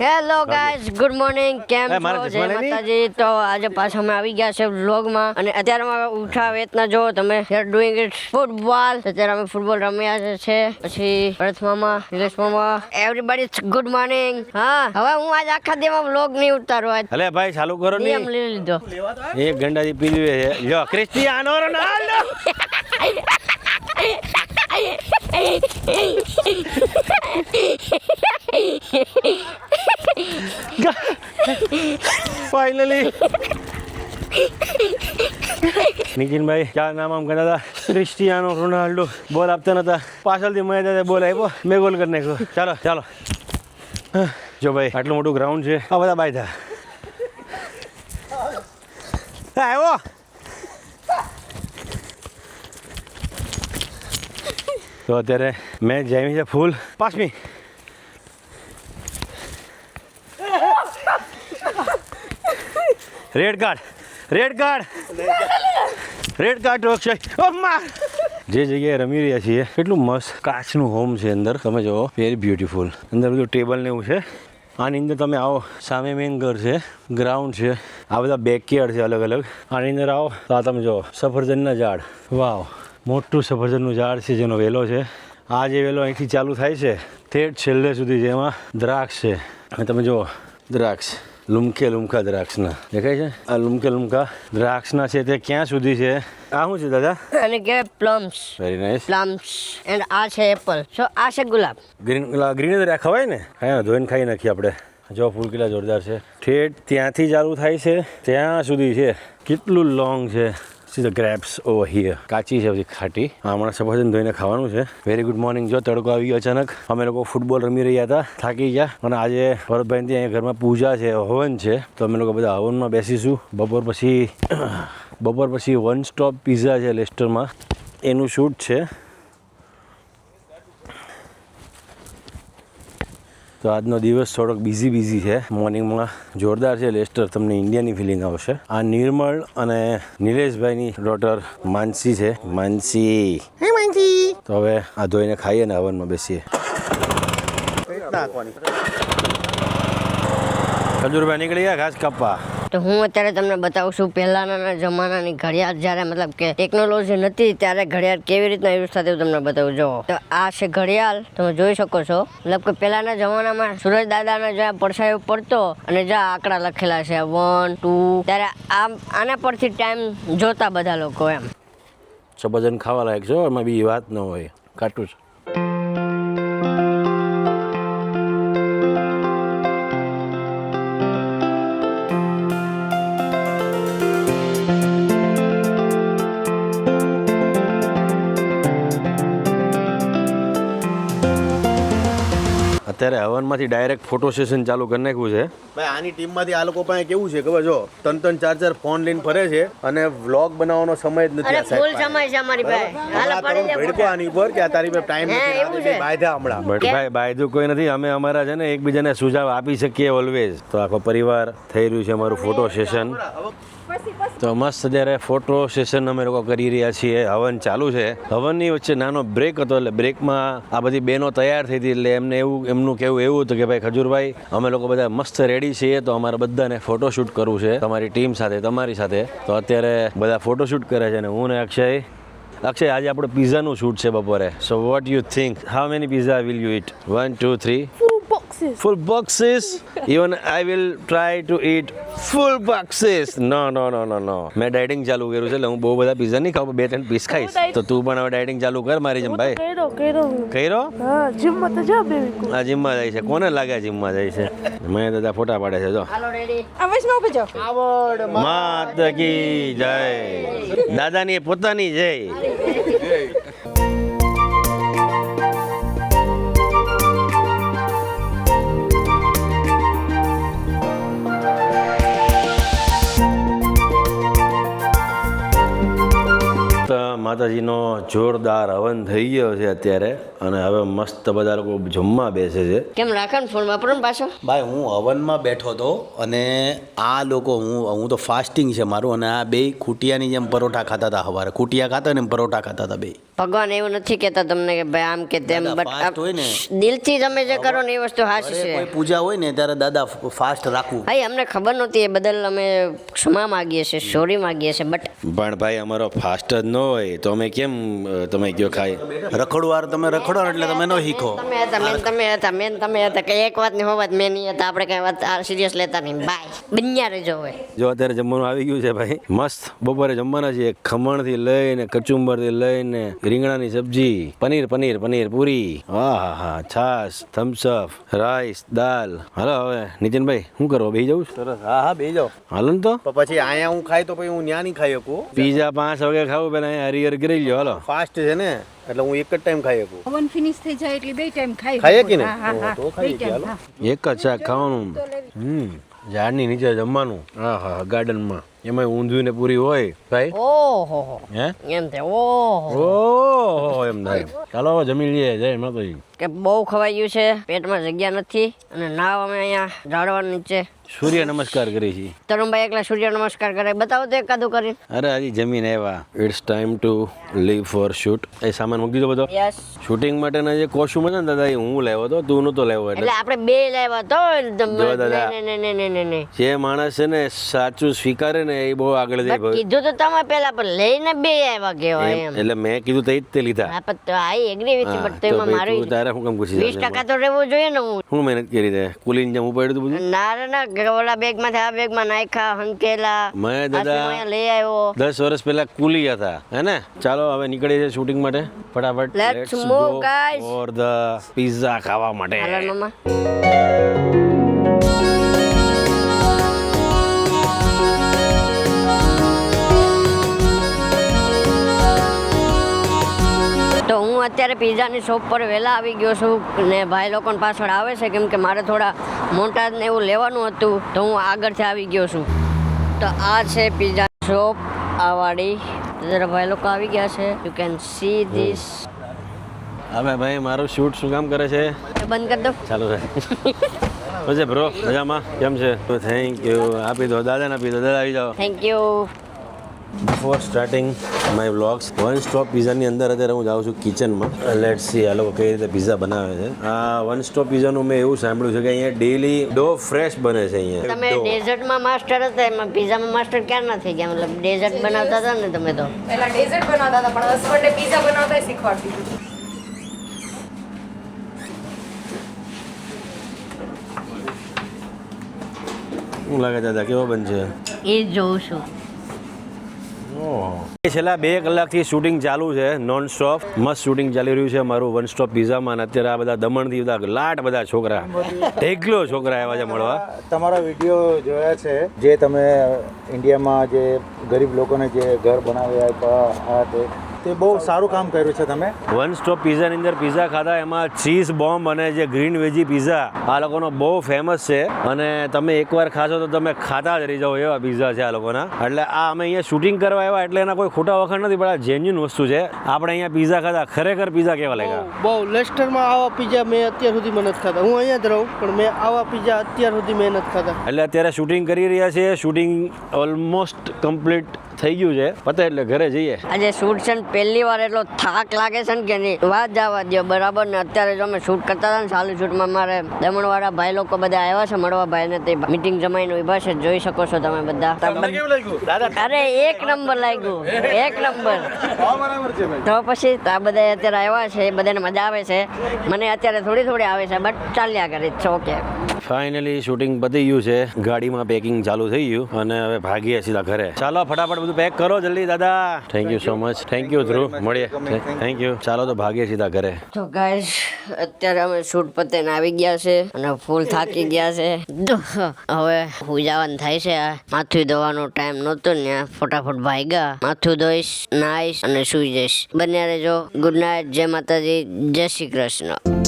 Hello guys, good morning. કેમ છો? જય માતાજી. તો આજે પાછા અમે આવી ગયા છે વ્લોગમાં અને અત્યારે અમે ઉઠા વેતના જો તમે ડુઈંગ ઇટ ફૂટબોલ. અત્યારે અમે ફૂટબોલ રમ્યા છે. પછી ભરત મામા, નિલેશ મામા, એવરીબડી ગુડ મોર્નિંગ. હા, હવે હું આજ આખા દેમાં વ્લોગ નહીં ઉતારો. આજ અલે ભાઈ ચાલુ કરો ને. નિયમ લઈ લીધો. એક ગંડાજી પી લીધે છે. લ્યો ક્રિસ્ટિયાનો રોનાલ્ડો. ફાઇનલી નિતિનભાઈ ક્યાં નામ આમ કહેતા હતા ક્રિસ્ટિયાનો રોનાલ્ડો બોલ આપતા નતા, પાછળથી મેં દાદા બોલ આપ્યો, મેં ગોલ કરી નાખ્યો. ચાલો ચાલો. જો ભાઈ આટલું મોટું ગ્રાઉન્ડ છે, આ બધા બાય થા આવ્યો. તો અત્યારે મેચ જામી છે ફૂલ. 5મી રેડ કાર્ડ અક્ષય. જે જગ્યાએ રમી રહ્યા છીએ કેટલું મસ્ત કાચનું હોમ છે અંદર, તમે જુઓ, વેરી બ્યુટીફુલ. અંદર બધું ટેબલ ને એવું છે. આની અંદર તમે આવો, સામે મેઇન ઘર છે, ગ્રાઉન્ડ છે, આ બધા બેકયાર્ડ છે અલગ અલગ. આની અંદર આવો તો આ તમે જુઓ સફરજનના ઝાડ. વાવ, મોટું સફરજનનું ઝાડ છે જેનો વેલો છે. આ જે વેલો અહીંથી ચાલુ થાય છે ઠેઠ છેલ્લે સુધી, જેમાં દ્રાક્ષ છે. અને તમે જુઓ દ્રાક્ષ, લુમકા દ્રાક્ષના દેખાય છે. આ લુમકા દ્રાક્ષના છે તે ક્યાં સુધી છે? આ શું છે દાદા? અને કે plums. Very nice. Plums. And આ છે એપલ. સો આ છે ગુલાબ. ગ્રીન જ ખવાય ને, હા ધોઈને ખાઈ નાખીએ આપણે. જો ફૂલ કેટલા જોરદાર છે. ઠેઠ ત્યાંથી ચાલુ થાય છે ત્યાં સુધી છે. કેટલું લોંગ છે. See the grapes over here. કાચી છે બધી ખાટી. હમણાં સફરજન ધોઈને ખાવાનું છે. Very good morning. જો તડકો આવી ગયો અચાનક. અમે લોકો ફૂટબોલ રમી રહ્યા હતા, થાકી ગયા. અને આજે ભરતભાઈ ત્યાં ઘરમાં પૂજા છે, હવન છે, તો અમે લોકો બધા હવનમાં બેસીશું. બપોર પછી 1 સ્ટોપ પિઝા છે લેસ્ટરમાં, એનું શૂટ છે. તો આજનો દિવસ થોડોક બિઝી છે. મોર્નિંગમાં જોરદાર છે લેસ્ટર, તમને ઇન્ડિયાની ફિલિંગ આવશે. આ નિર્મળ અને નિલેશભાઈની ડોટર માનસી છે. માનસી તો હવે આ ધોઈને ખાઈએ ને હવનમાં બેસીએ. ખજૂરભાઈ નીકળી ગયા ઘાસ કાપવા. તો હું અત્યારે તમને બતાવું છું પહેલાના જમાનાની ઘડિયાળ, જ્યારે મતલબ કે ટેકનોલોજી નથી ત્યારે ઘડિયાળ કેવી રીતના યુઝ થતી હું તમને બતાવું. જો તો આ છે ઘડિયાળ, તમે જોઈ શકો છો. મતલબ કે પહેલાના જમાનામાં સૂરજ દાદાના જ્યાં પડછાયો પડતો અને જ્યાં આંકડા લખેલા છે 1 2, ત્યારે આના પરથી ટાઈમ જોતા બધા લોકો. એમ સફરજન ખાવા લાયક છો, એમાં બી વાત ન હોય, કાટું છે. અત્યારે હવનમાંથી ડાયરેક્ટ ફોટો સેશન ચાલુ કરી નાખ્યું છે. ભાઈ આની ટીમમાંથી આ લોકો પાસે કેવું છે ખબર? જો 3-4 ફોન લઈને ફરે છે અને વ્લોગ બનાવવાનો સમય જ નથી. ફૂલ સમય છે અમારી પાસે. ભડકો આની ઉપર કે આ તારી પાસે ટાઈમ નથી. બાયધા હમણાં ભાઈ બાયધું કોઈ નથી. અમે અમારા છે ને એકબીજાને સુઝાવ આપી શકીએ ઓલવેઝ. તો આખો પરિવાર થઈ રહ્યું છે અમારું ફોટો સેશન. તો મસ્ત અત્યારે ફોટો સેશન અમે લોકો કરી રહ્યા છીએ. હવન ચાલુ છે. હવનની વચ્ચે નાનો બ્રેક હતો, એટલે બ્રેકમાં આ બધી બહેનો તૈયાર થઈ હતી. એટલે એમનું કહેવું એવું હતું કે ભાઈ ખજૂરભાઈ, અમે લોકો બધા મસ્ત રેડી છીએ, તો અમારે બધાને ફોટોશૂટ કરવું છે તમારી ટીમ સાથે, તમારી સાથે. તો અત્યારે બધા ફોટોશૂટ કરે છે. ને હું ને અક્ષય, આજે આપણે પિઝાનું શૂટ છે બપોરે. So what you think, how many pizza will you it? 1 2 3 full boxes. Even I will try to eat full boxes. No. મેં ડાયટિંગ ચાલુ કર્યું છે, એટલે હું બહુ બધા પિઝા નહીં ખાઉં, 2-3 પીસ ખાઈશ. તો તું પણ હવે ડાયટિંગ ચાલુ કર મારી જેમ. ભાઈ કર્યો? હા, જીમમાં તો જા બેબી. આ જીમમાં જાય છે. કોને લાગે જીમમાં જાય છે? મેં દાદા ફોટા પાડે છે. જો હાલો રેડી. અવશ્ય ઉભી જાઓ. આવડ માત કી જય. દાદાની પોતાની જય. માતાજીનો જોરદાર હવન થઈ ગયો છે અત્યારે, અને હવે મસ્ત બધા લોકો જમવા બેસે છે. કેમ રાખન ફોન વાપરો ને પાછો? ભાઈ હું હવનમાં બેઠો હતો અને આ લોકો, હું તો ફાસ્ટિંગ છે મારું, અને આ બે ખૂટિયાની જેમ પરોઠા ખાતા હતા. સવારે ખૂટિયા ખાતા ને એમ પરોઠા ખાતા હતા બે. ભગવાન એવું નથી કહેતા તમને કે ભાઈ આમ કે તેમ, દાદા, fast હોય ને. બટ દિલથી તમે જે કરો ને એ વસ્તુ હાચી ઘરે છે. કોઈ પૂજા હોય ને ત્યારે દાદા ફાસ્ટ રાખવું. ભાઈ અમને ખબર નહોતી, એ બદલ અમે ક્ષમા માંગીએ છીએ, સોરી માંગીએ છીએ, બટ પણ ભાઈ અમારો ફાસ્ટ જ ન હોય તો અમે કેમ તમે કયો ખાઈ રખડવાર તમે રખડો ને એટલે તમે ન શીખો. તમે હતા કે એક વાત ની હોવા મેં નહીં હતા, આપણે કઈ વાત સિરિયસ લેતા નહીં. બાય બન્યા રહેજો હવે. જો અત્યારે જમવાનું આવી ગયું છે ભાઈ, મસ્ત બપોરે જમવાના છે. ખમણ થી લઈને કચુંબર થી લઈને રીંગણાની સબ્જી, પનીર પૂરી, હા હા, છાસ, થમ્સઅપ, રાઈસ, દાલ. હાલો હવે નીતિનભાઈ શું કરો, બેસી જવું? સરસ. હા બે જાઓ. હાલો ને તો પછી અહીંયા હું ખાય તો પછી હું ન્યા નહીં ખાઈ શકું. પીઝા 5 વાગે ખાવું, પેલા અહીંયા હરિહર કરી લ્યો. હાલો ફાસ્ટ છે ને એટલે હું એક જ ટાઈમ ખાઈ શકું. ઓવન ફિનિશ થઈ જાય એટલે બે ટાઈમ ખાઈએ કે ને? હા, હા, તો ખાઈએ કે હાલો. એક જ શાક ખાવાનું, ઝાડની નીચે જમવાનું, હા હા, ગાર્ડનમાં, એમાં ઊંધિયું ને પૂરી હોય ભાઈ. ઓહો હે એમ થાય, ઓહો ઓહો એમ થાય. ચાલો હવે જમી લઈએ. જય માતાજી. કે બહુ ખવાઈ ગયું છે, પેટમાં જગ્યા નથી, અને નાવ અમે અહીંયા ઝાડવા નીચે સૂર્ય નમસ્કાર કરી છીએ. તરુણભાઈ એકલા સૂર્ય નમસ્કાર કરે, બતાવો તો એકાદું કરીને. અરે હજી જમીન આવ્યા. It's time to leave for shoot. એ સામાન મૂકી દીધો બધો. યસ, શૂટિંગ માટેના જે કોસ્ટ્યુમ હતા ને દાદા, એ હું લેવો હતો, તું નતો લેવો. એટલે આપણે બે લાવ્યા તો જો દાદા. નહીં. જે માણસ છે ને સાચું સ્વીકારે ને એ બહુ આગળ જાય ભાઈ. કીધું તો તમે પેલા પણ લઈને બે આવ્યા કેવાય એમ. એટલે મેં કીધું તે જ તે લીધા. હા પણ તો આઈ એગ્રી વિથ હા, બટ તો તો એમાં ભાઈ તું મારું તારે શું કામ પૂછી 20% તો રહેવું જોઈએ ને. હું મહેનત કરી દે કુલીન જેમ ઉપાડ્યું હતું બધું. ના ઓલા બેગ માંથી આ બેગ માં નાખ્યા, હંકેલા, મેં દાદા અહીંયા લઈ આવ્યો. 10 વર્ષ પહેલા કુલી હતા, હે ને? ચાલો હવે નીકળીએ છીએ શૂટિંગ માટે ફટાફટ. Let's move, guys. For the pizza ખાવા માટે. હાલો મમ્મા. તો હું અત્યારે પિઝાની શોપ પર વહેલા આવી ગયો છું ને ભાઈ લોકો પાછળ આવે છે, કેમ કે મારે થોડા મોન્ટાજ ને એવું લેવાનું હતું, તો હું આગળથી આવી ગયો છું. તો આ છે પિઝા શોપ, આ વાળી. જરા ભાઈ લોકો આવી ગયા છે, યુ કેન સી ધીસ. હવે ભાઈ મારું શૂટ શું કામ કરે છે? બંધ કરી દો. ચાલુ છે. શું છે બ્રો, મજામાં? કેમ છે? Thank you. આપી દો દાદાને, આપી દો. દાદા આવી જાઓ. Thank you. Before starting my vlogs, one stop પિઝાની અંદર અત્યારે હું જાઉં છું કિચનમાં. લેટ્સ સી આ લોકો કઈ રીતે પિઝા બનાવે છે. આ વન સ્ટોપ પિઝાનું મેં એવું સાંભળ્યું છે કે અહીંયા ડેલી ડો ફ્રેશ બને છે અહીંયા. તમે ડેઝર્ટમાં માસ્ટર હતા, એમાં પિઝામાં માસ્ટર ક્યાં ના થઈ ગયા? મતલબ ડેઝર્ટ બનાવતા હતા ને તમે તો. પહેલા ડેઝર્ટ બનાવતા હતા પણ હસબન્ડે પીઝા બનાવતા શીખવાડી દીધું. શું લાગે દાદા, કેવો બનશે? એ જોઉં છું. છેલ્લા 2 કલાકથી શૂટિંગ ચાલુ છે નોન સ્ટોપ. મસ્ત શૂટિંગ ચાલી રહ્યું છે મારું વન સ્ટોપ પિઝામાં. અને અત્યારે આ બધા દમણથી બધા લાટ બધા છોકરા, ઢેકલો છોકરા આવ્યા છે મળવા. તમારા વિડીયો જોયા છે, જે તમે ઇન્ડિયામાં જે ગરીબ લોકોને જે ઘર બનાવી આપ્યા તે બહુ સારું કામ કર્યું છે તમે. વન સ્ટોપ પિઝાની અંદર પિઝા ખાધા, એમાં ચીઝ બોમ્બ અને જે ગ્રીન વેજી પિઝા આ લોકોનો બહુ ફેમસ છે. અને તમે એકવાર ખાશો તો તમે ખાતા જ રહી જાઓ એવા પિઝા છે આ લોકોના. એટલે આ અમે અહીંયા શૂટિંગ કરવા આવ્યા એટલે એના કોઈ ખોટા વખાણ નથી, પણ આ જેન્યુન વસ્તુ છે. આપણે અહીંયા પિઝા ખાધા, ખરેખર પિઝા કેવા લાગ્યા? બહુ લેસ્ટરમાં આવા પિઝા મેં અત્યાર સુધી મેં નથી ખાધા. હું અહીંયા જ રહું પણ મેં આવા પિઝા અત્યાર સુધી મેં નથી ખાધા. એટલે અત્યારે શૂટિંગ કરી રહ્યા છે. શૂટિંગ ઓલમોસ્ટ કમ્પ્લીટ થઈ ગયું છે, પતે એટલે ઘરે જઈએ. આજે શૂટ છે ને પહેલી વાર એટલો થાક લાગે છે ને કે નહીં વાત જવા દો, બરાબર ને. અત્યારે જો અમે શૂટ કરતા હતા ને ચાલુ શૂટમાં મારે દમણવાળા ભાઈ લોકો બધા આવ્યા છે મળવા. ભાઈને તે મીટિંગ જમાઈને ઉભા છે, જોઈ શકો છો તમે બધા. અરે એક નંબર લાગ્યું, એક નંબર. તો પછી આ બધા અત્યારે આવ્યા છે, એ બધાને મજા આવે છે. મને અત્યારે થોડી થોડી આવે છે, બટ ચાલ્યા કરે છે. ઓકે, ફાઇનલી શૂટિંગ પતી ગયું છે, ગાડીમાં પેકિંગ ચાલુ થઈ ગયું અને હવે ભાગીએ સીધા ઘરે. ચાલો ફટાફટ બધું પેક કરો જલ્દી દાદા. Thank you so much. Thank you Dhruv, મળીએ. Thank you. ચાલો તો ભાગીએ સીધા ઘરે. તો ગાઈસ અત્યારે અમે શૂટ પતે આવી ગયા છે અને ફૂલ થાકી ગયા છે. હવે પૂજાવાનું થાય છે. માથું ધોવાનો ટાઈમ નહોતો ને ફટાફટ ભાગ્યા. માથું ધોઈશ, નાઈશ અને સુઈ જઈશ. બંને રહેજો. Good night. જય માતાજી, જય શ્રી કૃષ્ણ.